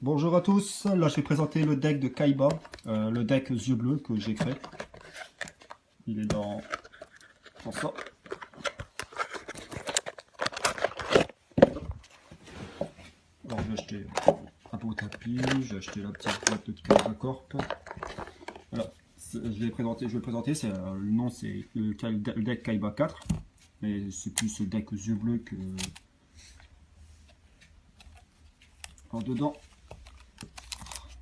Bonjour à tous, là je vais présenter le deck de Kaiba, le deck yeux bleus que j'ai créé. Il est dans ça. Alors j'ai acheté un beau tapis, j'ai acheté la petite boîte de Kaiba Corp. Voilà, je vais le présenter, le nom c'est le deck Kaiba 4, mais c'est plus le deck yeux bleus que... Alors dedans,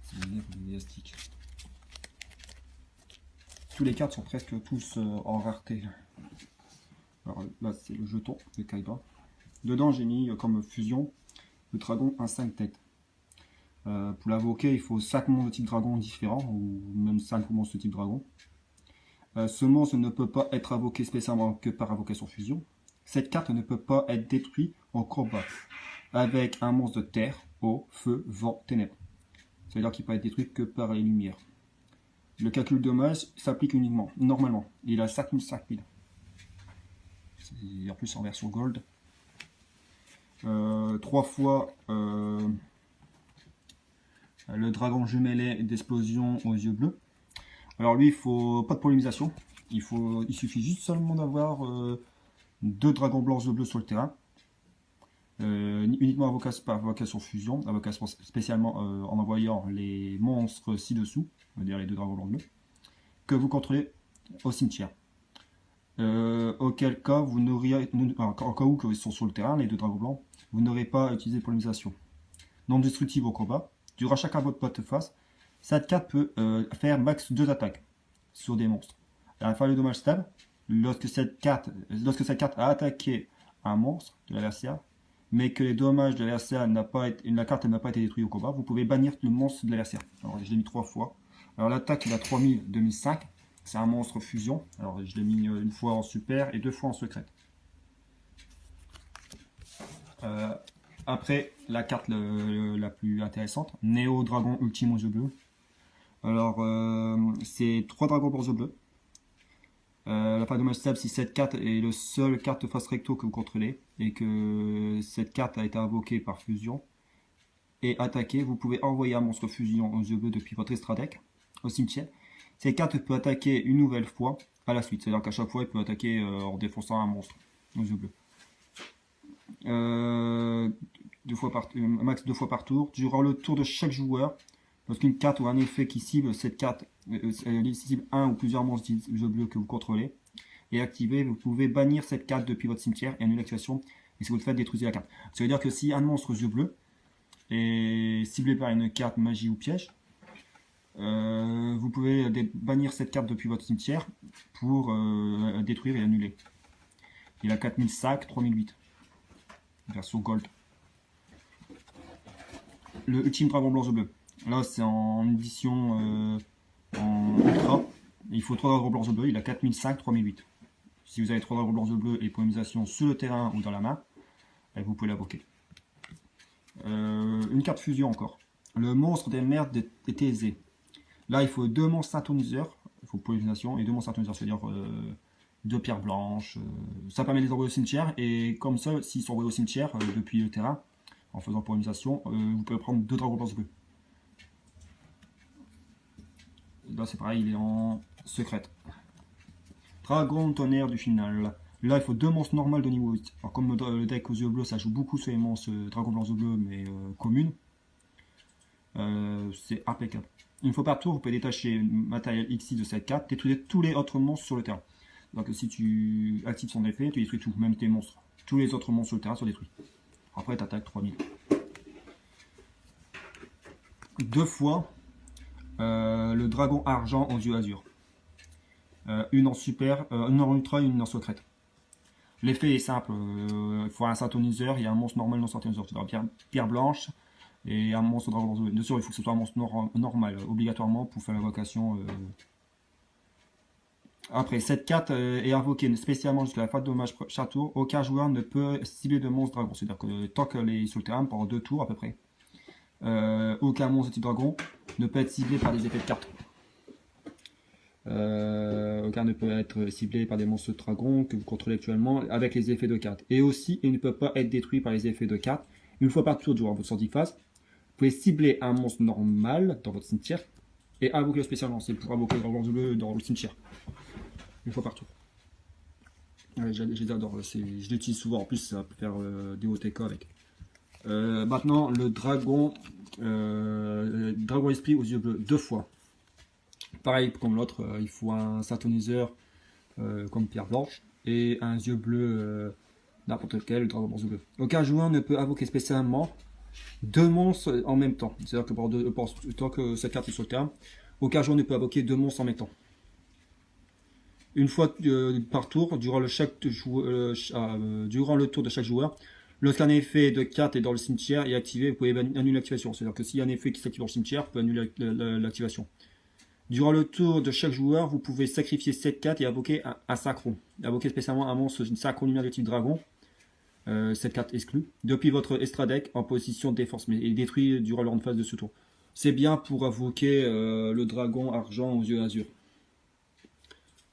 c'est une élastique. Tous les cartes sont presque tous en rareté. Alors là c'est le jeton de Kaiba. Dedans j'ai mis comme fusion le dragon à 5 têtes. Pour l'invoquer il faut 5 monstres de type dragon différents, ou même 5 monstres de type dragon. Ce monstre ne peut pas être invoqué spécialement que par invocation fusion. Cette carte ne peut pas être détruite en combat avec un monstre de terre, eau, feu, vent, ténèbres. Ça veut dire qu'il peut être détruit que par les lumières. Le calcul de dommage s'applique uniquement, normalement. Il a 5000. En plus en version gold. 3 fois le dragon jumelé d'explosion aux yeux bleus. Alors lui, il faut pas de polémisation. Il suffit juste seulement d'avoir 2 dragons blancs yeux bleus sur le terrain. Uniquement par invocation fusion, invocation spécialement en envoyant les monstres ci-dessous, on va dire les 2 dragons blancs bleus, que vous contrôlez au cimetière. Auquel cas, vous n'auriez, en cas où ils sont sur le terrain, les 2 dragons blancs, vous n'aurez pas à utiliser polémisation. Non destructive au combat. Durant chacun votre botte face, cette carte peut faire max 2 attaques sur des monstres. À la fin du dommage stable, lorsque cette carte a attaqué un monstre de l'adversaire, mais que les dommages de l'adversaire la carte n'a pas été détruite au combat, vous pouvez bannir le monstre de l'adversaire. Alors je l'ai mis 3 fois. Alors l'attaque il a 3000, 2005. C'est un monstre fusion. Alors je l'ai mis une fois en super et 2 fois en secrète. Après la carte la plus intéressante, Néo Dragon Ultime aux yeux bleus. Alors c'est 3 dragons pour yeux bleus. La fin de dommage stable si cette carte est le seul carte face recto que vous contrôlez et que cette carte a été invoquée par fusion et attaquée, vous pouvez envoyer un monstre fusion aux yeux bleus depuis votre extra deck au cimetière. Cette carte peut attaquer une nouvelle fois à la suite, c'est-à-dire qu'à chaque fois il peut attaquer en défonçant un monstre aux yeux bleus. Max 2 fois par tour. Durant le tour de chaque joueur, lorsqu'une carte ou un effet qui cible cette carte, cible un ou plusieurs monstres yeux bleus que vous contrôlez, est activé, vous pouvez bannir cette carte depuis votre cimetière et annuler l'activation. Et si vous le faites, détruisez la carte. Ça veut dire que si un monstre yeux bleus est ciblé par une carte magie ou piège, vous pouvez bannir cette carte depuis votre cimetière pour détruire et annuler. Il a 4005, 3008. Version gold. Le ultime dragon blanc bleu. Là c'est en édition en ultra. Il faut 3 dragons blancs bleus. Il a 4005, 3008. Si vous avez 3 dragons blancs bleus et polémisation sur le terrain ou dans la main, vous pouvez l'invoquer. Une carte fusion encore. Le monstre des mers est Thésée. Là il faut 2 monstres synthoniseurs. Il faut polémisation et 2 monstres synthoniseurs, c'est-à-dire 2 pierres blanches. Ça permet de les envoyer au cimetière. Et comme ça, s'ils sont envoyés au cimetière depuis le terrain, en faisant polémisation, vous pouvez prendre 2 dragons blancs bleus. Là c'est pareil, il est en secrète. Dragon tonnerre du final. Là il faut 2 monstres normales de niveau 8. Alors comme le deck aux yeux bleus, ça joue beaucoup sur les monstres dragon blancs bleus, mais communes. C'est impeccable. Une fois par tour, vous pouvez détacher le matériel XI de cette carte, détruire tous les autres monstres sur le terrain. Donc si tu actives son effet, tu détruis tout, même tes monstres. Tous les autres monstres sur le terrain sont détruits. Après tu attaques 3000. 2 fois le dragon argent aux yeux azur. Une en super, une en ultra et une en secrète. L'effet est simple, il faut un synthoniseur et un monstre normal non synthoniseur. C'est-à-dire pierre blanche et un monstre dragon blanc. Bien sûr, il faut que ce soit un monstre normal, obligatoirement, pour faire l'invocation. Après, cette carte est invoquée spécialement jusqu'à la fin de dommage chaque tour. Aucun joueur ne peut cibler de monstre dragon. C'est-à-dire que tant qu'elle est sur le terrain, pendant 2 tours à peu près, aucun monstre de type dragon ne peut être ciblé par des effets de cartes. Aucun ne peut être ciblé par des monstres de dragon que vous contrôlez actuellement avec les effets de cartes. Et aussi, il ne peut pas être détruit par les effets de cartes. Une fois par tour durant votre sortie phase, pouvez cibler un monstre normal dans votre cimetière et invoquer le spécial lancé pour invoquer le dragon bleu dans le cimetière. Une fois par tour. Ouais, je les adore, je l'utilise souvent, en plus ça peut faire des OTK avec. Maintenant, le dragon esprit aux yeux bleus, 2 fois. Pareil comme l'autre, il faut un synthoniseur comme pierre blanche et un yeux bleu n'importe lequel, le dragon blanc bleu. Aucun joueur ne peut invoquer spécialement 2 monstres en même temps. C'est-à-dire que tant que cette carte est sur le terrain, aucun joueur ne peut invoquer 2 monstres en même temps. Une fois par tour, durant le tour de chaque joueur, lorsqu'un effet de carte est dans le cimetière et activé, vous pouvez annuler l'activation. C'est-à-dire que s'il y a un effet qui s'active dans le cimetière, vous pouvez annuler l'activation. Durant le tour de chaque joueur, vous pouvez sacrifier cette carte et invoquer un synchro. Invoquer spécialement un monstre synchro lumière de type dragon. Cette carte exclue. Depuis votre extra deck en position de défense, mais il est détruit durant leur phase de ce tour. C'est bien pour invoquer le dragon argent aux yeux azur.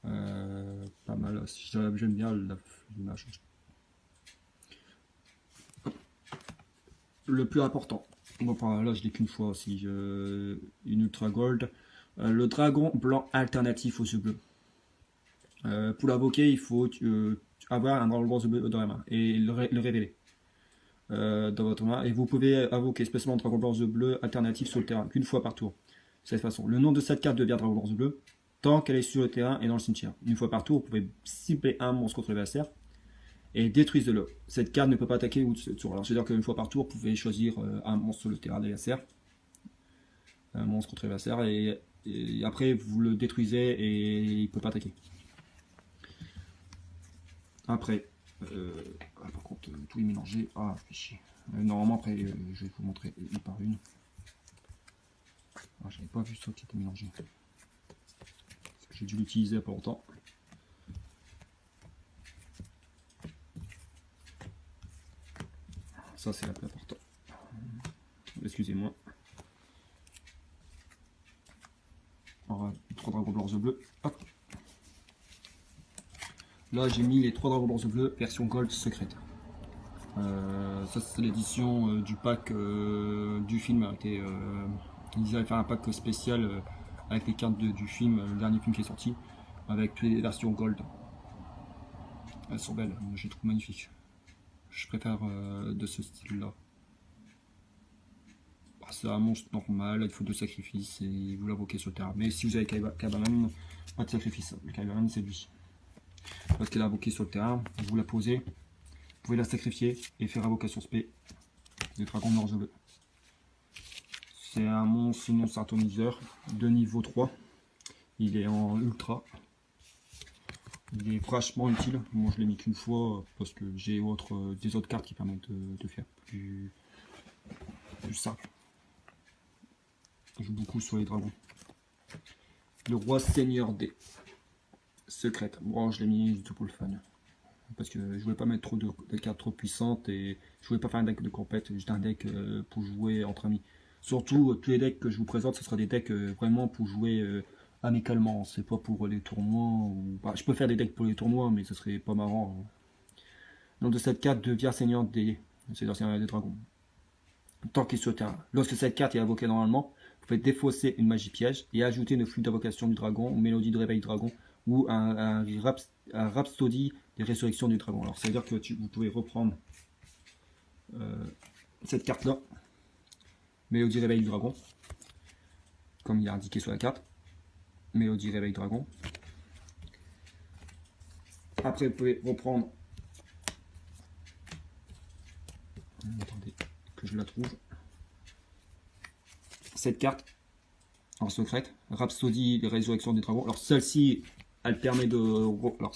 Pas mal, j'aime bien l'image. Le plus important, bon, là je l'ai qu'une fois aussi, une Ultra Gold, le dragon blanc alternatif aux yeux bleus. Pour l'invoquer, il faut avoir un dragon blanc aux yeux bleus dans la main et le révéler dans votre main. Et vous pouvez invoquer spécialement un dragon blanc aux yeux bleus alternatif sur le terrain qu'une fois par tour. De cette façon, le nom de cette carte devient dragon blanc aux yeux bleus tant qu'elle est sur le terrain et dans le cimetière. Une fois par tour, vous pouvez cibler un monstre contre l'adversaire et détruisez-le. Cette carte ne peut pas attaquer ou de tour. Alors, c'est-à-dire qu'une fois par tour, vous pouvez choisir un monstre sur le terrain d'adversaire, un monstre contre l'adversaire, et après vous le détruisez et il ne peut pas attaquer. Après, par contre, tout est mélangé. Ah, fait chier. Normalement, après, je vais vous montrer une par une. Ah, j'avais pas vu ça qui était mélangé. J'ai dû l'utiliser il n'y a pas longtemps. Ça, c'est la plus important. Excusez-moi. Alors, 3 dragons blancs bleus. Hop. Là, j'ai mis les 3 dragons blancs bleus version gold secrète. Ça, c'est l'édition du pack du film. Ils avaient fait un pack spécial avec les cartes du film, le dernier film qui est sorti, avec toutes les versions gold. Elles sont belles, je les trouve magnifiques. Je préfère de ce style-là. C'est un monstre normal, il faut 2 sacrifices et vous l'invoquez sur le terrain. Mais si vous avez Kabaman, pas de sacrifice. Le Kabaman, c'est lui. Parce qu'elle est invoquée sur le terrain, vous la posez, vous pouvez la sacrifier et faire invocation spé des dragons noirs bleus. C'est un monstre non synthoniseur de niveau 3. Il est en ultra. Il est vachement utile. Moi je l'ai mis qu'une fois parce que j'ai des autres cartes qui permettent de faire plus simple. Je joue beaucoup sur les dragons. Le roi seigneur des secrètes. Bon, je l'ai mis juste pour le fun. Parce que je voulais pas mettre trop de cartes trop puissantes et je voulais pas faire un deck de compète, juste un deck pour jouer entre amis. Surtout, tous les decks que je vous présente, ce sera des decks vraiment pour jouer amicalement. C'est pas pour les tournois. Bah, je peux faire des decks pour les tournois, mais ce serait pas marrant. Donc de cette carte devient seigneur des dragons. Tant qu'il est sur le terrain. Lorsque cette carte est invoquée normalement, vous pouvez défausser une magie piège et ajouter une flûte d'invocation du dragon, une mélodie de réveil du dragon ou un rhapsodie des résurrections du dragon. Alors ça veut dire que vous pouvez reprendre cette carte là, mélodie réveil du dragon, comme il est indiqué sur la carte, mélodie réveil du dragon. Après vous pouvez reprendre, attendez que je la trouve, cette carte en secrète, Rhapsodie des résurrections des dragons. Alors celle-ci, elle permet de... Alors,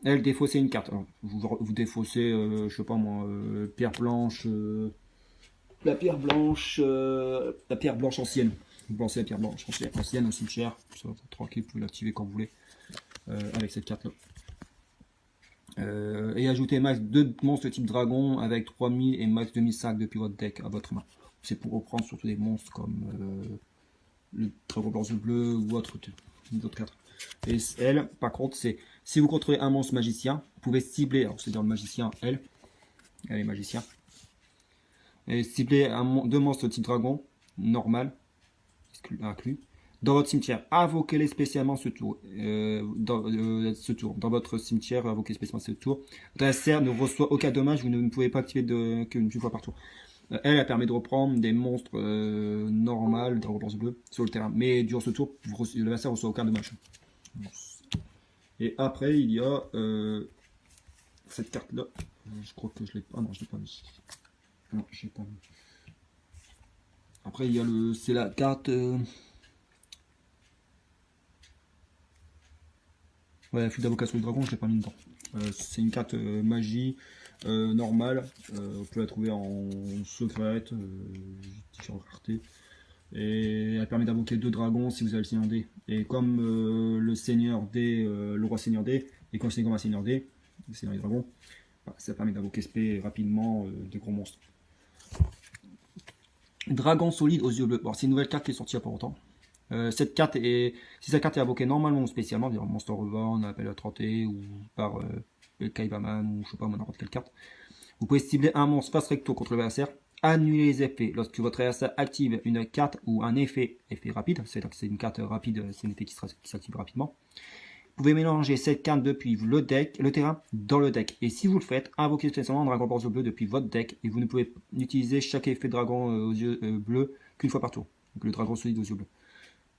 elle défausser une carte. Alors, vous défaussez, je sais pas moi, pierre blanche, la pierre blanche ancienne. Vous pensez à la pierre blanche ancienne au cimetière. Ça, tranquille, vous pouvez l'activer quand vous voulez avec cette carte-là. Et ajouter max 2 monstres de type dragon avec 3000 et max 2005 depuis votre deck à votre main. C'est pour reprendre surtout des monstres comme le dragon blanc bleu ou d'autres cartes. Et elle, par contre, c'est si vous contrôlez un monstre magicien, vous pouvez cibler, alors c'est dans le magicien, elle est magicien. Et ciblez deux monstres type dragon, normal, inclus. Dans votre cimetière, invoquez-les spécialement ce tour. Dans votre cimetière, invoquez spécialement ce tour. Votre adversaire ne reçoit aucun dommage, vous ne pouvez pas activer qu'une fois par tour. Elle permet de reprendre des monstres normales, dragon blanc bleu, sur le terrain. Mais durant ce tour, l'adversaire ne reçoit aucun dommage. Et après, il y a cette carte-là. Je crois que je l'ai pas. Non, je l'ai pas mis. Non, je l'ai pas mis. Après, il y a c'est la carte. Ouais, flûte d'invocation du dragon, je l'ai pas mis dedans. C'est une carte magie normale. On peut la trouver en secrète, différentes raretés. Et elle permet d'invoquer 2 dragons si vous avez le Seigneur D. Et comme le Seigneur D, le roi Seigneur D, est considéré comme un Seigneur D, le Seigneur des dragons, bah, ça permet d'invoquer SP rapidement des gros monstres. Dragon solide aux yeux bleus. Bon, c'est une nouvelle carte qui est sortie il n'y a pas longtemps. Si cette carte est invoquée normalement ou spécialement, dire Monster Reborn, Appel à 30 ou par Kaibaman ou je sais pas, n'importe quelle carte, vous pouvez cibler un monstre face recto contre l'adversaire, annuler les effets lorsque votre adversaire active une carte ou un effet rapide, c'est-à-dire que c'est une carte rapide, c'est un effet qui s'active rapidement. Vous pouvez mélanger cette carte depuis le terrain dans le deck. Et si vous le faites, invoquez spécialement un dragon aux bleu depuis votre deck. Et vous ne pouvez utiliser chaque effet de dragon aux yeux bleus qu'une fois par tour. Donc le dragon solide aux yeux bleus.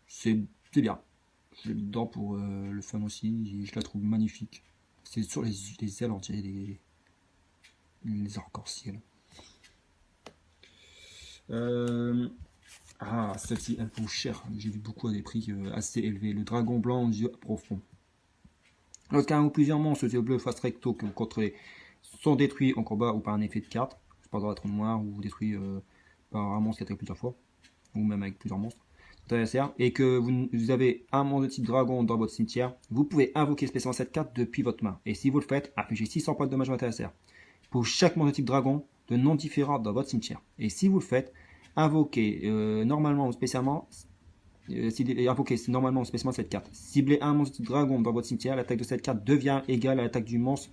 C'est bien. Je l'ai mis dedans pour le fun aussi. Je la trouve magnifique. C'est sur les ailes, on dirait les arcs-en-ciel. Celle-ci, elle vaut cher. J'ai vu beaucoup à des prix assez élevés. Le dragon blanc aux yeux profonds. Lorsqu'un ou plusieurs monstres aux yeux bleus face recto que vous contrôlez sont détruits en combat ou par un effet de carte, c'est pas d'être noir ou détruits par un monstre qui attaque plusieurs fois, ou même avec plusieurs monstres, et que vous avez un monstre de type dragon dans votre cimetière, vous pouvez invoquer spécialement cette carte depuis votre main. Et si vous le faites, affligez 600 points de dommage à votre adversaire. Pour chaque monstre de type dragon, de noms différents dans votre cimetière. Et si vous le faites, invoquez normalement ou spécialement invoquez normalement ou spécialement cette carte. Ciblez un monstre de type dragon dans votre cimetière, l'attaque de cette carte devient égale à l'attaque du monstre.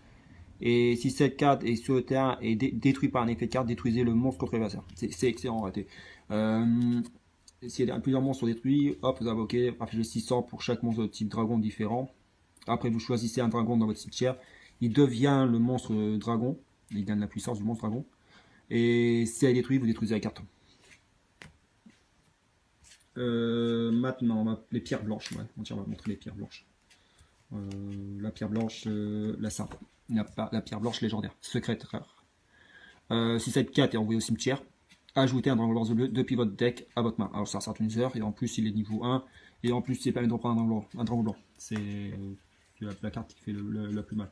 Et si cette carte est sur le terrain et détruite par un effet de carte, détruisez le monstre contre l'adversaire. C'est excellent, raté. Si plusieurs monstres sont détruits, hop, vous invoquez, affligez 600 pour chaque monstre de type dragon différent. Après, vous choisissez un dragon dans votre cimetière. Il devient le monstre dragon. Il gagne la puissance du monstre dragon. Et si elle est détruite, vous détruisez la carte. Maintenant, les pierres blanches. Ouais, on va montrer les pierres blanches. La pierre blanche, la simple. La pierre blanche légendaire, secrète rare. Si cette carte est envoyée au cimetière, ajoutez un dragon blanc bleu depuis votre deck à votre main. Alors ça sert une heure et en plus il est niveau 1 et en plus il permet de reprendre un dragon blanc. C'est la carte qui fait la plus mal.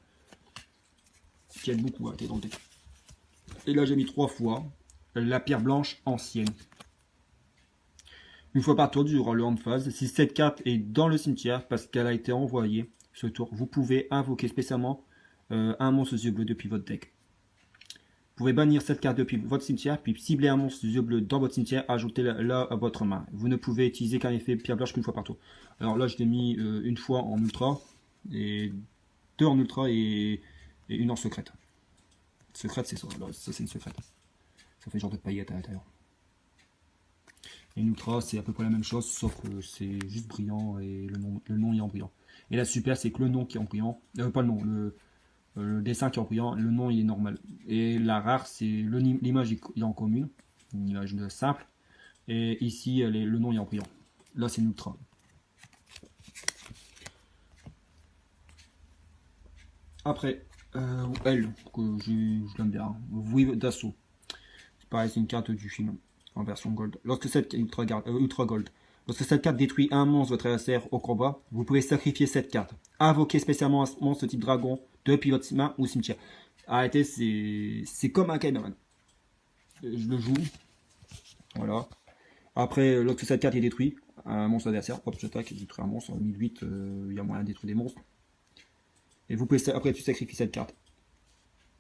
Qui aide beaucoup à être dans le deck. Et là j'ai mis 3 fois la pierre blanche ancienne. Une fois par tour durant le hand phase, si cette carte est dans le cimetière parce qu'elle a été envoyée ce tour, vous pouvez invoquer spécialement un monstre aux yeux bleus depuis votre deck. Vous pouvez bannir cette carte depuis votre cimetière, puis cibler un monstre aux yeux bleus dans votre cimetière, ajoutez-la à votre main. Vous ne pouvez utiliser qu'un effet pierre blanche qu'une fois par tour. Alors là, je l'ai mis une fois en ultra, et 2 en ultra et une en secrète. Secrète, c'est ça. Là, ça, c'est une secrète. Ça fait genre de paillettes à l'intérieur. Et une ultra, c'est à peu près la même chose, sauf que c'est juste brillant et le nom est en brillant. Et la super, c'est que le nom qui est en brillant, pas le nom, le dessin qui est en brillant, le nom il est normal. Et la rare, c'est l'image est en commune, une image simple. Et ici, le nom est en brillant. Là, c'est une ultra. Après, elle, que je l'aime bien, Vouivre d'assaut. C'est pareil, c'est une carte du film en version gold. Lorsque cette ultra gold, lorsque cette carte détruit un monstre de votre adversaire au combat, vous pouvez sacrifier cette carte. Invoquer spécialement un monstre type dragon depuis votre main ou cimetière. Arrêtez, c'est comme un Kaibaman. Je le joue. Voilà. Après, lorsque cette carte est détruite, un monstre adversaire, hop, j'attaque et détruit un monstre. En 1008, il y a moyen de détruire des monstres. Et vous pouvez après tu sacrifies cette carte.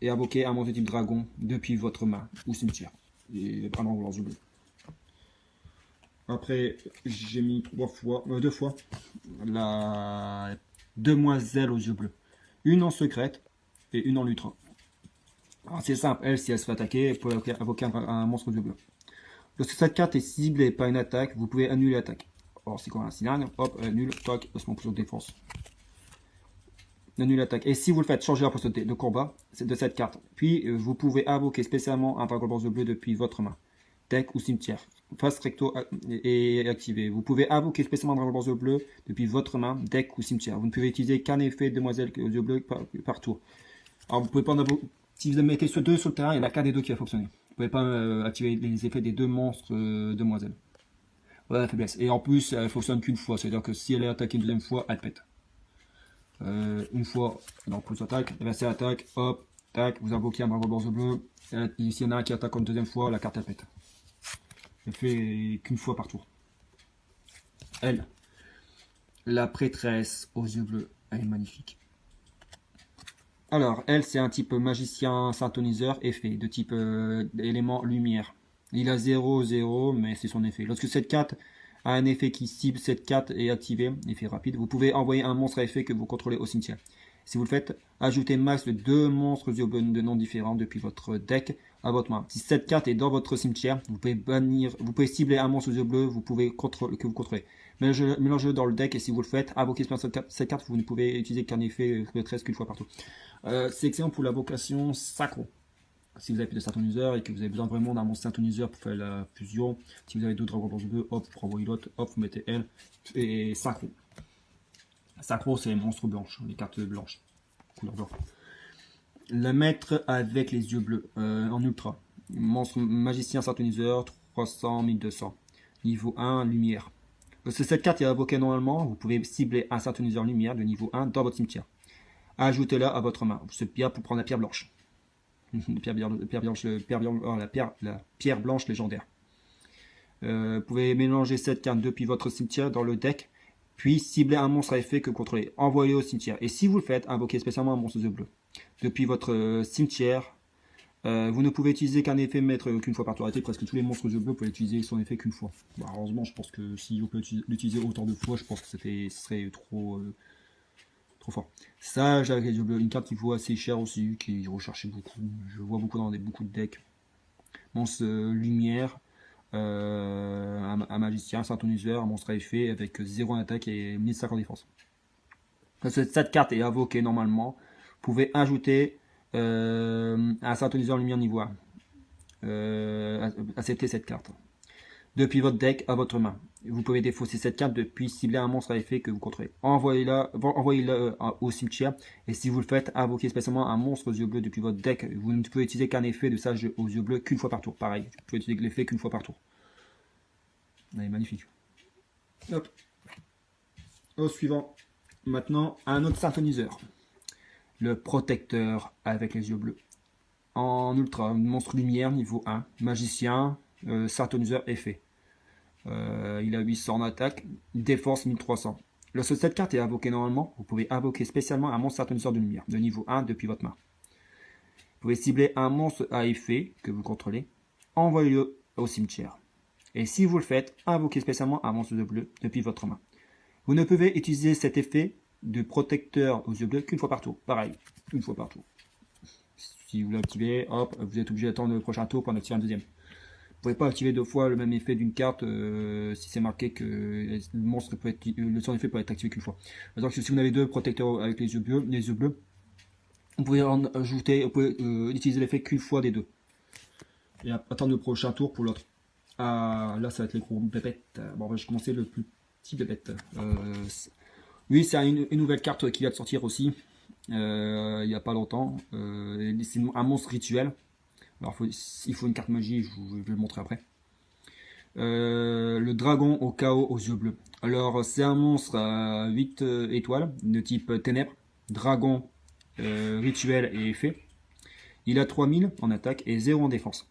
Et invoquer un monstre type dragon depuis votre main ou cimetière. Et prendre en bleu. Après, j'ai mis 2 fois la demoiselle aux yeux bleus. Une en secrète et une en ultra. Alors c'est simple, elle, si elle se fait attaquer, elle peut invoquer un monstre de bleu. Lorsque cette carte est ciblée par une attaque, vous pouvez annuler l'attaque. Alors c'est quoi un signal? Hop, annule, toc, placement pour défense. Annule l'attaque. Et si vous le faites, changer la poste de combat de cette carte. Puis vous pouvez invoquer spécialement un Dragon Ball bleu depuis votre main. Deck ou cimetière. Face recto est activé. Vous pouvez invoquer spécialement un Dragon Ball bleu depuis votre main, deck ou cimetière. Vous ne pouvez utiliser qu'un effet demoiselle aux yeux bleus par tour. Alors vous pouvez pas en avoir. Si vous mettez ce 2 sur le terrain, il n'y en a qu'un des deux qui va fonctionner. Vous ne pouvez pas activer les effets des deux monstres demoiselles. Voilà la faiblesse. Et en plus, elle ne fonctionne qu'une fois. C'est-à-dire que si elle est attaquée une deuxième fois, elle pète. Une fois, donc pouce attaque, l'adversaire attaque, hop, tac, vous invoquez un Dragon Ball bleu. Et s'il y en a un qui attaque une deuxième fois, la carte elle pète. Elle fait qu'une fois par tour. Elle, la prêtresse aux yeux bleus, elle est magnifique. Alors, elle, c'est un type magicien synthoniseur effet, de type élément lumière. Il a 0-0, mais c'est son effet. Lorsque cette carte a un effet qui cible cette carte est activé, effet rapide, vous pouvez envoyer un monstre à effet que vous contrôlez au cimetière. Si vous le faites, ajoutez max de 2 monstres yeux bleus de noms différents depuis votre deck à votre main. Si cette carte est dans votre cimetière, vous pouvez cibler un monstre aux yeux bleus que vous contrôlez. Mélangez-le dans le deck et si vous le faites, invoquez cette carte, vous ne pouvez utiliser qu'un effet prêtresse qu'une fois partout. C'est excellent pour l'invocation sacro. Si vous avez plus de synthoniseur et que vous avez besoin vraiment d'un monstre synthoniseur pour faire la fusion, si vous avez deux dragons blancs bleus, hop, vous renvoyez l'autre, hop, vous mettez elle et sacro. Sacro, c'est monstre blanche, les cartes blanches, couleur blanche. Le maître avec les yeux bleus en ultra. Monstre magicien synthoniseur 300 1200. Niveau 1 lumière. Lorsque cette carte est invoquée normalement, vous pouvez cibler un synthoniseur lumière de niveau 1 dans votre cimetière. Ajoutez-la à votre main. C'est bien pour prendre la pierre blanche. La pierre blanche légendaire. Vous pouvez mélanger cette carte depuis votre cimetière dans le deck, puis cibler un monstre à effet que vous contrôlez. Envoyez-le au cimetière. Et si vous le faites, invoquez spécialement un monstre de bleu. Depuis votre cimetière, vous ne pouvez utiliser qu'un effet maître qu'une fois par tour. Presque tous les monstres de bleu peuvent utiliser son effet qu'une fois. Bon, heureusement, je pense que si on peut l'utiliser autant de fois, je pense que ce serait trop fort. Ça, avec les yeux bleus, une carte qui vaut assez cher aussi, qui est recherchée beaucoup. Je vois beaucoup dans beaucoup de decks. Monstre lumière, un magicien, un synthoniseur, un monstre à effet avec 0 en attaque et 1050 défense. Cette carte est invoquée normalement. Vous pouvez ajouter un synthoniseur lumière niveau 1. Acceptez cette carte. Depuis votre deck à votre main. Vous pouvez défausser cette carte depuis cibler un monstre à effet que vous contrôlez. Envoyez-la au cimetière. Et si vous le faites, invoquez spécialement un monstre aux yeux bleus depuis votre deck. Vous ne pouvez utiliser qu'un effet de sage aux yeux bleus qu'une fois par tour. Pareil, vous pouvez utiliser l'effet qu'une fois par tour. Elle est magnifique. Hop. Au suivant. Maintenant, un autre synthoniseur. Le protecteur avec les yeux bleus. En ultra, monstre lumière niveau 1. Magicien, synthoniseur effet. Il a 800 en attaque, défense 1300. Lorsque cette carte est invoquée normalement, vous pouvez invoquer spécialement un monstre synthoniseur de lumière de niveau 1 depuis votre main. Vous pouvez cibler un monstre à effet que vous contrôlez, envoyez-le au cimetière. Et si vous le faites, invoquez spécialement un monstre de bleu depuis votre main. Vous ne pouvez utiliser cet effet de protecteur aux yeux bleus qu'une fois par tour. Pareil, une fois par tour. Si vous l'activez, hop, vous êtes obligé d'attendre le prochain tour pour en activer un deuxième. Vous ne pouvez pas activer 2 fois le même effet d'une carte si c'est marqué que son effet peut être activé qu'une fois. Donc si vous avez 2 protecteurs avec les yeux bleus, vous pouvez en ajouter, vous pouvez utiliser l'effet qu'une fois des 2. Et attendre le prochain tour pour l'autre. Ah, là ça va être les gros bébêtes. Bon, je vais commencer le plus petit bébête. Lui c'est une nouvelle carte qui vient de sortir aussi. Il n'y a pas longtemps. C'est un monstre rituel. Alors il faut une carte magie, je vais le montrer après. Le dragon au chaos aux yeux bleus. Alors c'est un monstre à 8 étoiles de type ténèbres, dragon rituel et effet. Il a 3000 en attaque et 0 en défense.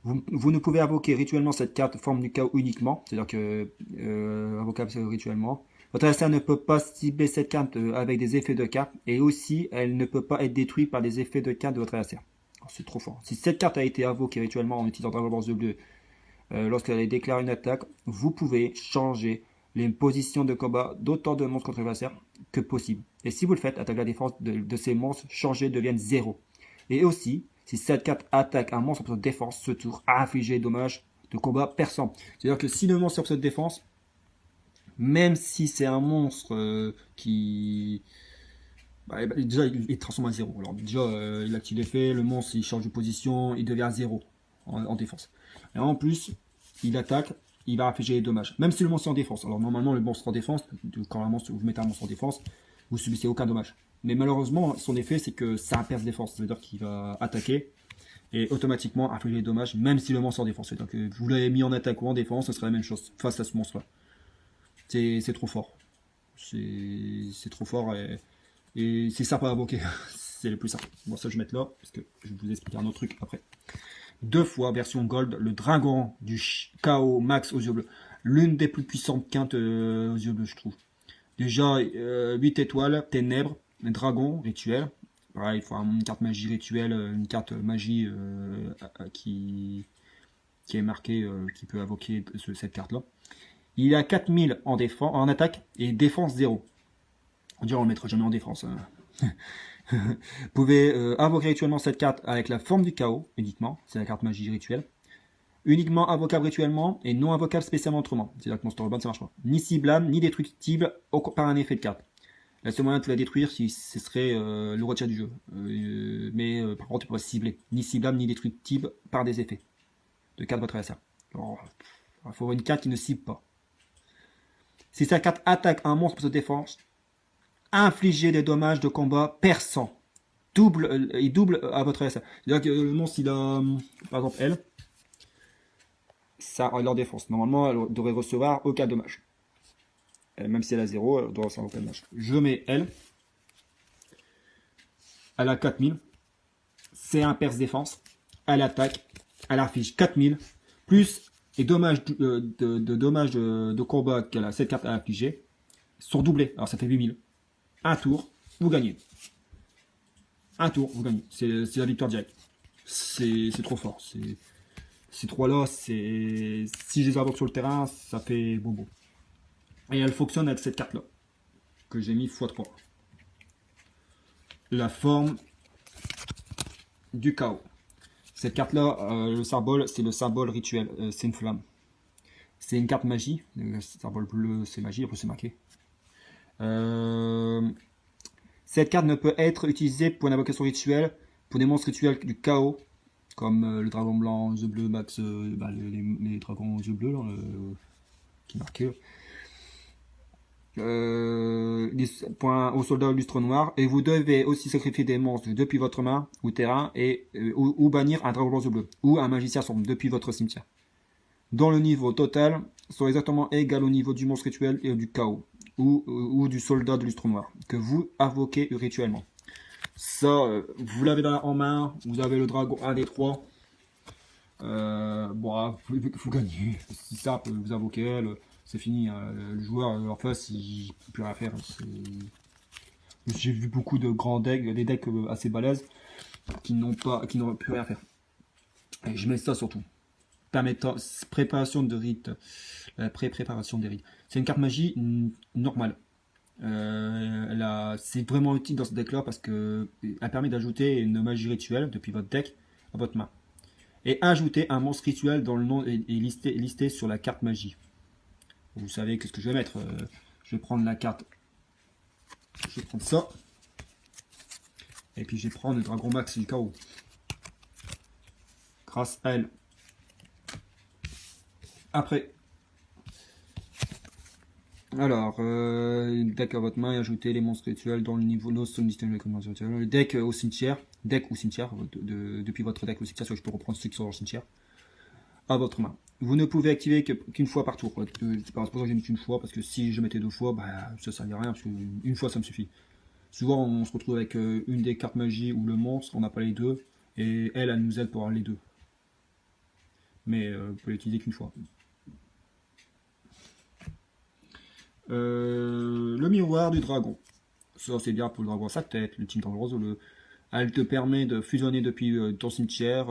Vous ne pouvez invoquer rituellement cette carte forme du chaos uniquement, c'est-à-dire que invocable rituellement. Votre adversaire ne peut pas cibler cette carte avec des effets de carte et aussi elle ne peut pas être détruite par des effets de carte de votre adversaire. C'est trop fort. Si cette carte a été invoquée rituellement en utilisant Dragon Ball bleu lorsqu'elle est déclarée une attaque, vous pouvez changer les positions de combat d'autant de monstres contre adversaire que possible. Et si vous le faites, attaque la défense de ces monstres changés deviennent 0. Et aussi, Si cette carte attaque un monstre en position de défense, ce tour a infligé des dommages de combat perçant. C'est-à-dire que si le monstre est en position de défense, même si c'est un monstre qui... déjà, il transforme à 0. Alors déjà, il active l'effet, le monstre, il change de position, il devient à 0 en défense. Et en plus, il attaque, il va infliger des dommages. Même si le monstre est en défense. Alors normalement, le monstre en défense, quand vous mettez un monstre en défense, vous subissez aucun dommage. Mais malheureusement, son effet, c'est que ça impère défense. Ça veut dire qu'il va attaquer et automatiquement infliger des dommages, même si le monstre est en défense. Donc vous l'avez mis en attaque ou en défense, ce serait la même chose face à ce monstre-là. C'est trop fort. C'est trop fort et c'est sympa à invoquer. C'est le plus simple. Bon, ça je vais mettre là, parce que je vais vous expliquer un autre truc après. 2 fois, version Gold, le dragon du chaos max aux yeux bleus. L'une des plus puissantes quintes aux yeux bleus, je trouve. Déjà, 8 étoiles, ténèbres, dragon, rituel. Pareil, il faut une carte magie rituelle, une carte magie qui est marquée, qui peut invoquer cette carte-là. Il a 4000 en attaque et défense 0. On dirait on le mettra jamais en défense. Vous pouvez invoquer rituellement cette carte avec la forme du chaos, uniquement. C'est la carte magie rituelle. Uniquement invocable rituellement et non invocable spécialement autrement. C'est-à-dire que Monster Urban, ça marche pas. Ni ciblable, ni détructible par un effet de carte. La seule moyen de la détruire, si ce serait le retire du jeu. Mais par contre, tu peux pas cibler. Ni ciblable, ni détructible par des effets de carte de votre adversaire. Il faut une carte qui ne cible pas. Si sa carte attaque un monstre pour se défense, infliger des dommages de combat perçants. Il double à votre adversaire. C'est-à-dire que le monstre, il a, par exemple, elle, ça leur défense. Normalement, elle devrait recevoir aucun dommage. Même si elle a 0, elle doit recevoir aucun dommage. Je mets elle. Elle a 4000. C'est un perce défense. Elle attaque. Elle affiche 4000. Plus les dommages dommages de combat qu'elle a, cette carte à infliger sont doublés. Alors ça fait 8000. Un tour, vous gagnez. Un tour, vous gagnez. C'est la victoire directe. C'est trop fort. Ces trois-là, si je les invoque sur le terrain, ça fait bobo. Et elle fonctionne avec cette carte-là, que j'ai mis x3. La forme du chaos. Cette carte-là, le symbole, c'est le symbole rituel. C'est une flamme. C'est une carte magie. Le symbole bleu, c'est magie, après c'est marqué. Cette carte ne peut être utilisée pour une invocation rituelle, pour des monstres rituels du chaos, comme le dragon blanc, yeux bleus, max, les dragons yeux bleus, là, qui est marqué. Points aux soldats lustre noir, et vous devez aussi sacrifier des monstres depuis votre main ou terrain, ou bannir un dragon blanc yeux bleus, ou un magicien sombre depuis votre cimetière, dont le niveau total soit exactement égal au niveau du monstre rituel et du chaos, ou du soldat de lustre noir, que vous invoquez rituellement. Ça, vous l'avez en main, vous avez le dragon 1 des 3. Bon, vous gagnez. C'est simple, vous invoquez elle, c'est fini. Le joueur en face, il ne peut plus rien faire. J'ai vu beaucoup de grands decks, des decks assez balèzes, qui n'ont plus rien faire. Et je mets ça surtout. Permettant préparation de rite, préparation des rites. C'est une carte magie normale. C'est vraiment utile dans ce deck là parce que elle permet d'ajouter une magie rituelle depuis votre deck à votre main et ajouter un monstre rituel dont le nom est listé sur la carte magie. Vous savez qu'est-ce que je vais mettre. Je vais prendre la carte, je vais prendre ça et puis je vais prendre le dragon max du chaos grâce à elle. Après, alors, deck à votre main et ajoutez les monstres rituels dans le niveau no le deck au cimetière, deck ou cimetière, depuis votre deck au cimetière, je peux reprendre ceux qui sont dans le cimetière, à votre main. Vous ne pouvez activer qu'une fois par tour. C'est pour ça que j'ai mis une fois, parce que si je mettais 2 fois, bah, ça ne servirait à rien, parce qu'une fois ça me suffit. Souvent on se retrouve avec une des cartes magie ou le monstre, on n'a pas les deux, et elle nous aide pour avoir les deux. Mais vous pouvez l'utiliser qu'une fois. Le miroir du dragon. Ça c'est bien pour le dragon à sa tête, le team dangereux. Elle te permet de fusionner depuis ton cimetière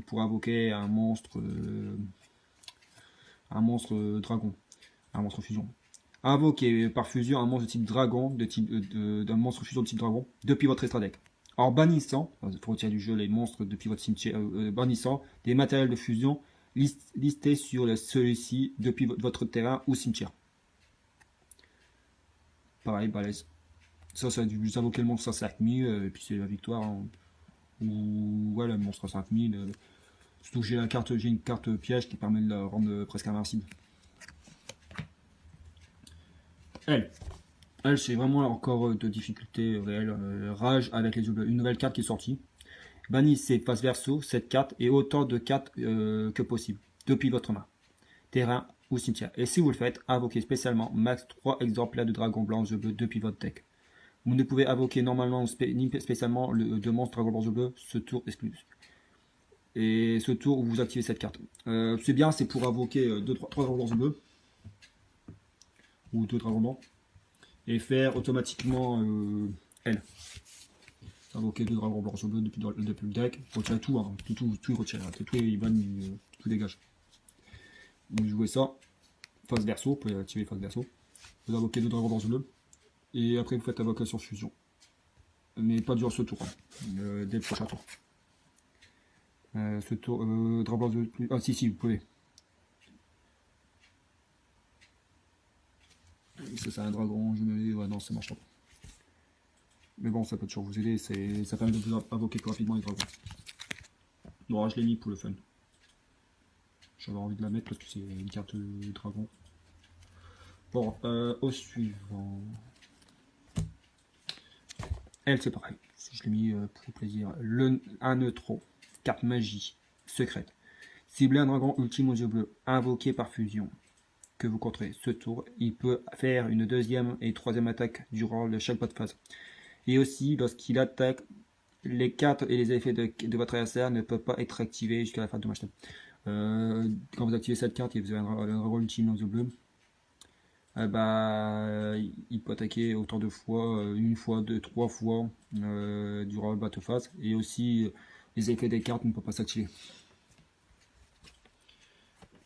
pour invoquer un monstre dragon, un monstre fusion. Invoquer par fusion un monstre de type dragon, d'un monstre fusion de type dragon depuis votre extra deck. en bannissant, pour retirer du jeu les monstres depuis votre cimetière, bannissant des matériels de fusion listés sur celui-ci depuis votre terrain ou cimetière. Pareil, balèze. Ça vous invoquez le monstre à 5000, et puis c'est la victoire. Hein. Ou ouais, le monstre à 5000. Surtout que j'ai une carte piège qui permet de la rendre presque invincible. Elle, c'est vraiment encore de difficulté réelle. Rage avec les une nouvelle carte qui est sortie. Bannissez face verso cette carte et autant de cartes que possible depuis votre main, terrain ou cimetière. Et si vous le faites, invoquez spécialement max 3 exemplaires de dragon blanc bleu depuis votre deck. Vous ne pouvez invoquer normalement ni spécialement de monstre dragon blanc bleu ce tour exclusif. Et ce tour où vous activez cette carte. C'est bien, c'est pour invoquer 3 dragons blancs bleus ou 2 dragons blancs et faire automatiquement elle. Invoquer 2 dragons blancs bleus depuis le deck. Retirer tout, hein. tout retire, tout il banni, tout dégage. Donc jouez ça, face verso, vous pouvez activer face verso. Vous invoquez 2 dragons blancs bleus et après vous faites invocation fusion. Mais pas durant ce tour, hein. Dès le prochain tour. Ce tour, dragon blanc bleu. Ah si, vous pouvez. C'est un dragon, je me dis, ouais, non, ça marche pas. Mais bon, ça peut toujours vous aider, ça permet de vous invoquer plus rapidement les dragons. Bon, je l'ai mis pour le fun. J'avais envie de la mettre parce que c'est une carte dragon. Bon, au suivant. Elle, c'est pareil. Je l'ai mis pour plaisir. Un neutron, carte magie, secrète. Ciblez un dragon ultime aux yeux bleus, invoqué par fusion. Que vous contrez ce tour, il peut faire une deuxième et troisième attaque durant chaque bout de phase. Et aussi, lorsqu'il attaque, les cartes et les effets de votre adversaire ne peuvent pas être activés jusqu'à la fin de match. Quand vous activez cette carte et vous avez un dragon ultime aux yeux bleus, il peut attaquer autant de fois, une fois, deux, trois fois durant le battle phase. Et aussi, les effets des cartes ne peuvent pas s'activer.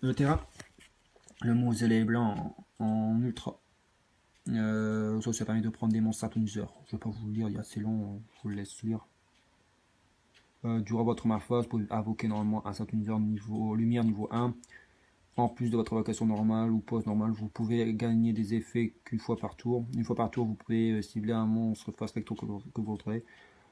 Le terrain. Le mausolée blanc en ultra. Ça permet de prendre des monstres atomiseurs. Je ne vais pas vous le lire, il est assez long, je vous le laisse lire. Durant votre phase, vous pouvez invoquer normalement un atomiseur niveau lumière niveau 1. En plus de votre invocation normale ou pause normale, vous pouvez gagner des effets qu'une fois par tour. Une fois par tour, vous pouvez cibler un monstre face recto que vous retrouvez.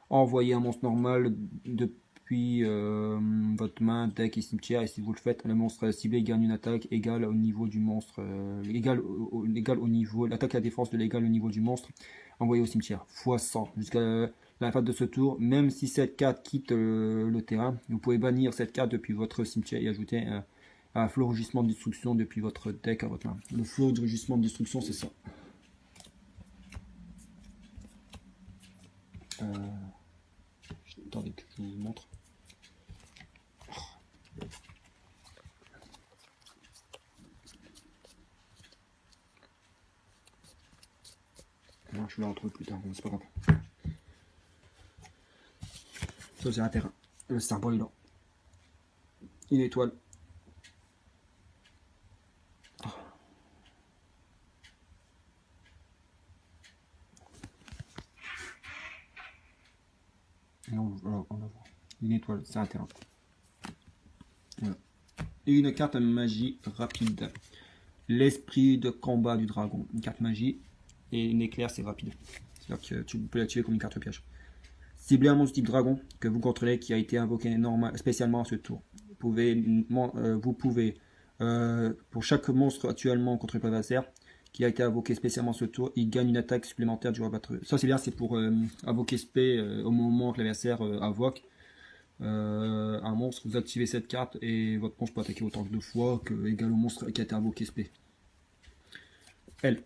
Envoyer un monstre normal depuis votre main, deck et cimetière, et si vous le faites, le monstre ciblé gagne une attaque égale au niveau du monstre, égale au niveau, l'attaque et la défense de l'égal au niveau du monstre, envoyé au cimetière, x 100, jusqu'à la fin de ce tour. Même si cette carte quitte le terrain, vous pouvez bannir cette carte depuis votre cimetière et ajouter un flot rugissement de destruction depuis votre deck à votre main. Le flot de rugissement de destruction, c'est ça. Attendez que je vous montre. Je vais la retrouver plus tard, c'est pas grave. Ça c'est un terrain. Le symbole là. Une étoile. Et on la voit. Une étoile, c'est un terrain. Voilà. Et une carte magie rapide. L'esprit de combat du dragon. Une carte magie. Et une éclair, c'est rapide. C'est-à-dire que tu peux l'activer comme une carte piège. Ciblez un monstre type dragon que vous contrôlez qui a été invoqué spécialement à ce tour. Vous pouvez pour chaque monstre actuellement contre l'adversaire qui a été invoqué spécialement ce tour, il gagne une attaque supplémentaire du battre. Ça c'est bien, c'est pour invoquer spé au moment que l'adversaire invoque un monstre. Vous activez cette carte et votre monstre peut attaquer autant de fois que égal au monstre qui a été invoqué spé. Elle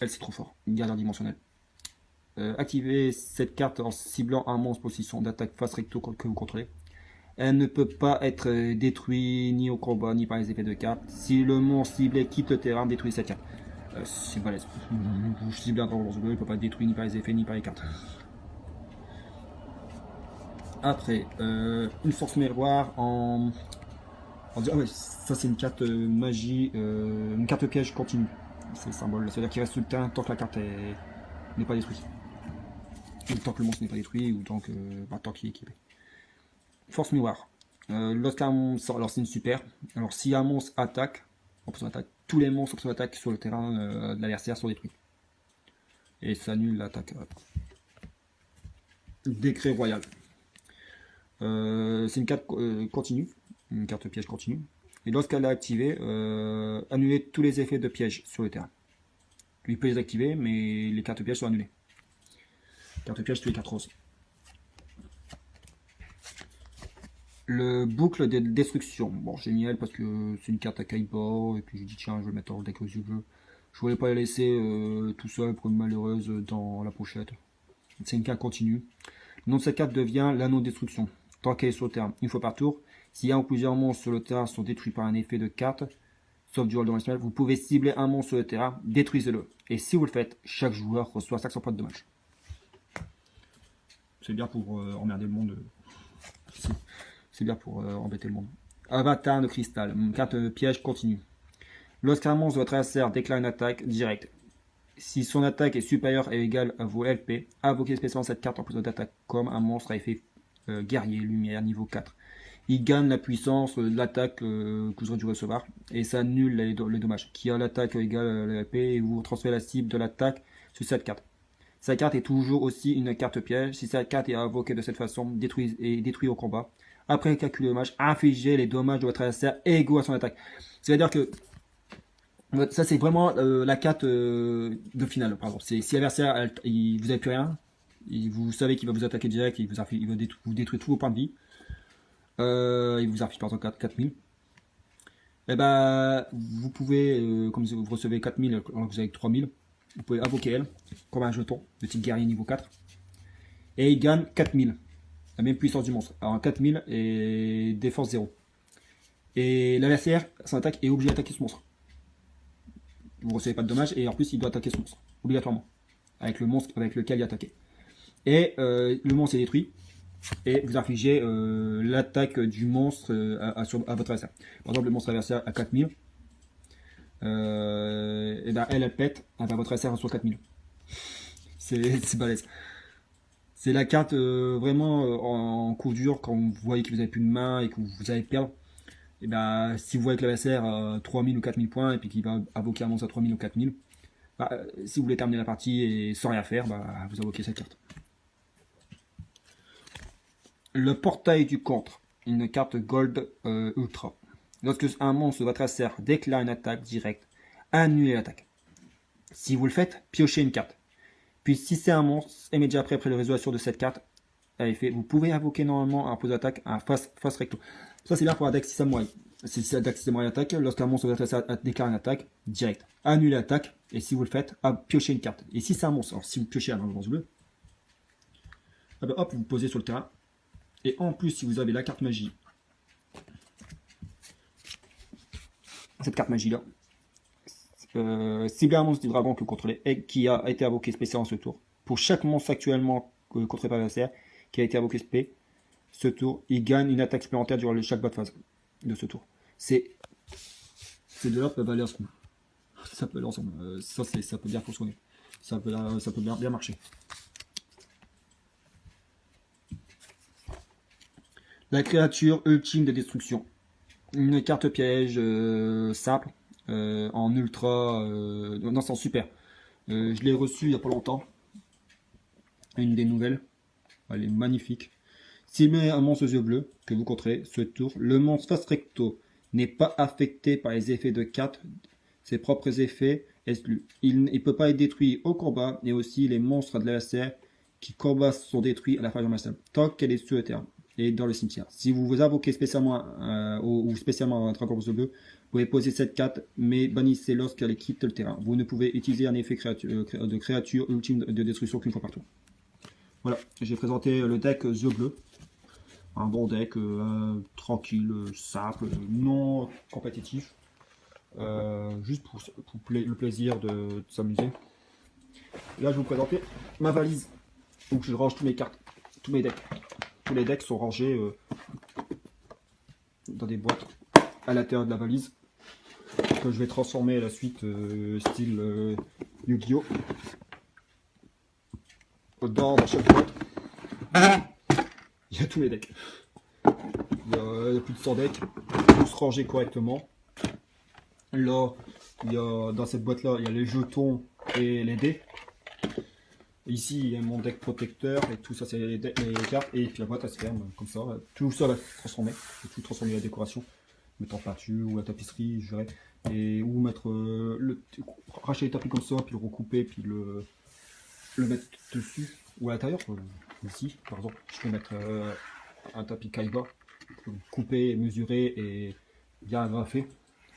c'est trop fort, une gardien dimensionnelle. Activez cette carte en ciblant un monstre position d'attaque face recto que vous contrôlez. Elle ne peut pas être détruite ni au combat ni par les effets de carte. Si le monstre ciblé quitte le terrain, détruisez cette carte. C'est balèze. Vous ciblez un dragon bleu, il ne peut pas être détruit ni par les effets ni par les cartes. Après, une force miroir en. Ah ouais, ça c'est une carte magie, une carte piège continue. C'est le symbole, c'est-à-dire qu'il reste sur le terrain tant que la carte n'est pas détruite. tant que le monstre n'est pas détruit ou tant qu'il est équipé. Force miroir. Lorsqu'un monstre sort, alors c'est une super. Alors si un monstre attaque, option attaque, tous les monstres option attaque sur le terrain de l'adversaire sont détruits. Et ça annule l'attaque. Décret royal. C'est une carte continue, une carte piège continue. Et lorsqu'elle est activée, annuler tous les effets de piège sur le terrain. Il peut les activer, mais les cartes pièges sont annulées. Carte piège tous les 4 aussi. Le boucle de destruction. Bon, génial parce que c'est une carte à Kaiba, et puis je dis tiens, je vais le mettre dans le deck aux yeux bleus. Je voulais pas la laisser tout seul pour une malheureuse dans la pochette. C'est une carte continue. Le nom de cette carte devient l'anneau de destruction. Tant qu'elle est sur le terrain, une fois par tour. Si un ou plusieurs monstres sur le terrain sont détruits par un effet de carte, sauf du rôle de national, vous pouvez cibler un monstre sur le terrain, détruisez-le. Et si vous le faites, chaque joueur reçoit 500 points de dommage. C'est bien pour emmerder le monde. C'est bien pour embêter le monde. Avatar de cristal, une carte piège continue. Lorsqu'un monstre de votre adversaire déclare une attaque directe, si son attaque est supérieure et égale à vos LP, invoquez spécialement cette carte en plus d'attaque comme un monstre à effet guerrier, lumière, niveau 4. Il gagne la puissance de l'attaque que vous aurez dû recevoir et ça annule les dommages. Qui a l'attaque égale à la LP et vous transférez la cible de l'attaque sur cette carte. Cette carte est toujours aussi une carte piège. Si cette carte est invoquée de cette façon, détruit au combat. Après calculer les dommages, infligez les dommages de votre adversaire égaux à son attaque. C'est-à-dire que ça c'est vraiment la carte de finale. Pardon. Si l'adversaire vous n'avez plus rien, vous savez qu'il va vous attaquer direct, il va vous détruire tous vos points de vie. Il vous inflige par exemple 4000. Et ben vous pouvez, comme vous recevez 4000 alors que vous avez 3000, vous pouvez invoquer elle comme un jeton de type guerrier niveau 4. Et il gagne 4000. La même puissance du monstre. Alors 4000 et défense 0. Et l'adversaire, son attaque est obligé d'attaquer ce monstre. Vous ne recevez pas de dommages et en plus il doit attaquer ce monstre. Obligatoirement. Avec le monstre avec lequel il a attaqué. Et le monstre est détruit. Et vous infligez l'attaque du monstre à votre adversaire. Par exemple, le monstre adversaire à 4000. Et ben elle pète. Et ben votre adversaire reçoit 4000. C'est balèze. C'est la carte vraiment en coup dur quand vous voyez que vous n'avez plus de main et que vous allez perdre. Et ben, si vous voyez que l'adversaire a 3000 ou 4000 points et puis qu'il va invoquer un monstre à 3000 ou 4000, si vous voulez terminer la partie et sans rien faire, vous invoquez cette carte. Le portail du contre, une carte gold ultra. Lorsque un monstre de votre adversaire déclare une attaque directe, annulez l'attaque. Si vous le faites, piochez une carte. Puis si c'est un monstre, immédiatement après la résolution de cette carte, vous pouvez invoquer normalement un pose d'attaque un face recto. Ça c'est bien pour un deck samouraï. Si l'attaque samouraï attaque, lorsqu'un monstre de votre adversaire déclare une attaque, direct. Annulez l'attaque, et si vous le faites, piochez une carte. Et si c'est un monstre, alors si vous piochez un monstre bleu, hop, vous posez sur le terrain. Et en plus, si vous avez la carte magie, cette carte magie là, ciblez un monstre du dragon que vous contrôlez et qui a été invoqué spécialement ce tour. Pour chaque monstre actuellement contrôlé par l'adversaire qui a été invoqué spé, ce tour, il gagne une attaque supplémentaire durant chaque bas de phase de ce tour. Ces deux-là peuvent aller ensemble. Ça peut aller ensemble. Ça peut bien fonctionner. Ça peut bien marcher. La créature ultime de destruction. Une carte piège simple. En ultra, non c'est en super. Je l'ai reçu il n'y a pas longtemps. Une des nouvelles. Elle est magnifique. S'il met un monstre aux yeux bleus que vous contrez ce tour, le monstre face recto n'est pas affecté par les effets de carte, ses propres effets exclus. Il ne peut pas être détruit au combat et aussi les monstres de l'adversaire qui combattent sont détruits à la fin du match tant qu'elle est sur le terrain et dans le cimetière. Si vous vous invoquez spécialement ou spécialement un dragon bleu, vous pouvez poser cette carte, mais bannissez lorsqu'elle quitte le terrain. Vous ne pouvez utiliser un effet de créature ultime de destruction qu'une fois par tour. Voilà, j'ai présenté le deck yeux bleus. Un bon deck tranquille, simple, non compétitif. Juste pour le plaisir de s'amuser. Là, je vais vous présenter ma valise où je range tous mes cartes, tous mes decks. Tous les decks sont rangés dans des boîtes à l'intérieur de la valise que je vais transformer à la suite style Yu-Gi-Oh! Dans chaque boîte, il y a tous les decks. Il y a plus de 100 decks, tous rangés correctement. Là, dans cette boîte-là, il y a les jetons et les dés. Ici, il y a mon deck protecteur et tout ça, c'est les cartes. Et puis la boîte, elle se ferme comme ça. Tout ça va se transformer. Tout transformer la décoration. Mettre en peinture ou la tapisserie, je dirais. Et ou mettre racheter les tapis comme ça, puis le recouper, puis le mettre dessus. Ou à l'intérieur. Ici, par exemple, je peux mettre un tapis Kaiba. Coupé, mesuré et bien agrafé.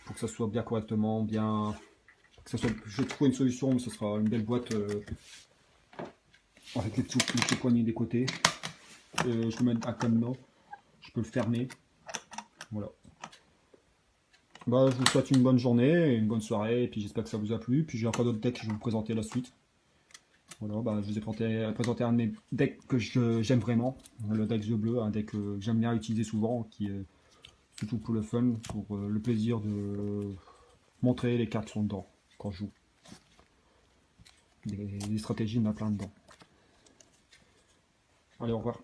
Pour que ça soit bien correctement, bien. Que ça soit, je trouve une solution, mais ce sera une belle boîte. Avec les petits poignées des côtés. Je peux mettre un cadenas. Je peux le fermer. Voilà. Bah, je vous souhaite une bonne journée, une bonne soirée, et puis j'espère que ça vous a plu. Puis j'ai encore d'autres decks que je vais vous présenter la suite. Voilà, bah, je vous ai présenté un de mes decks que j'aime vraiment. Le deck jeu bleu, un deck que j'aime bien utiliser souvent, qui est surtout pour le fun, pour le plaisir de montrer les cartes qui sont dedans quand je joue. Des stratégies, il y en a plein dedans. Allez, au revoir.